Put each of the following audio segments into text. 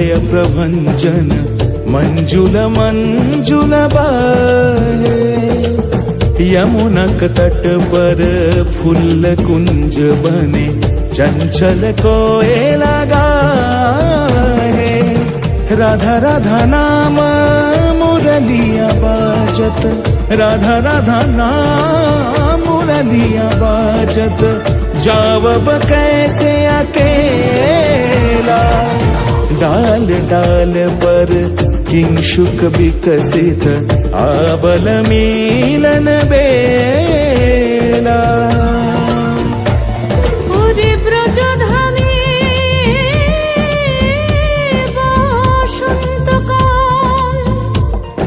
लय प्रभंजन मंजुल मंजुल बाहे। यमुनक तट पर फूल कुंज बने चंचल कोयला गाहे। राधा राधा नाम मुरलिया बाजत, राधा राधा नाम मुरलिया बाजत, जावब कैसे अकेला। डाल डाल पर किंशुक विकसित आवल मिलन बेला।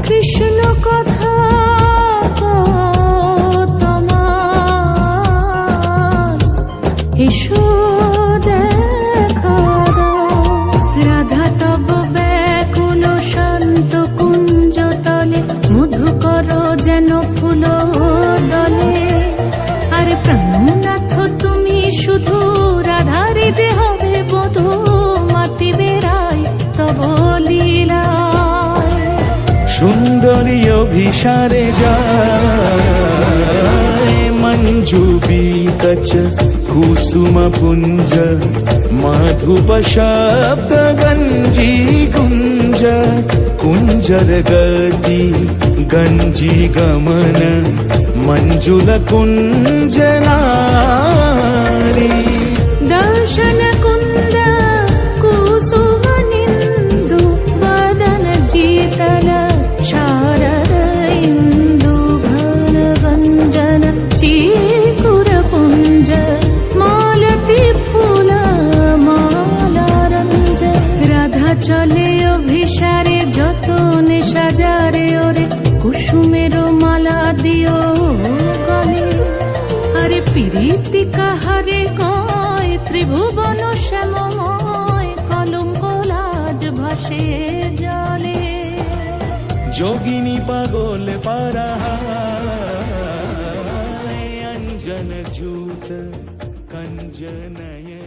কৃষ্ণ কথা তোমার এসো দেখা দাও। রাধা তব ব্যাকুল শান্ত কুঞ্জ তলে মধুকর যেন ফুল দলে। আরে প্রাণনাথ তুমি শুধু রাধারে যে হবে বধূ, মাতি বেড়াই তব লীলা। সুন্দরী অভিসারে যায় মঞ্জু বিকচ কুসুম পুঞ্জ, মাধুপ শব্দ গঞ্জি গুঞ্জ। কুঞ্জর গতি গঞ্জি গমন মঞ্জুল কুঞ্জ নারী। দর্শন কুন্দ কুসুম নিন্দু বদন জিতল শারদ ইন্দু ঘন গঞ্জন চিকুর পুঞ্জ। মালতী ফুল মালা রঞ্জ। রাধা চলে অভিসারে যতনে সাজারে ওরে, কুসুমের মালা দিও গলে। আরে প্রীতি কাহারে কয় ত্রিভুবন শ্যামময়, কলঙ্ক লাজ ভাসে জলে। যোগিনী পাগল পারা अंजन जूत कंज नयन।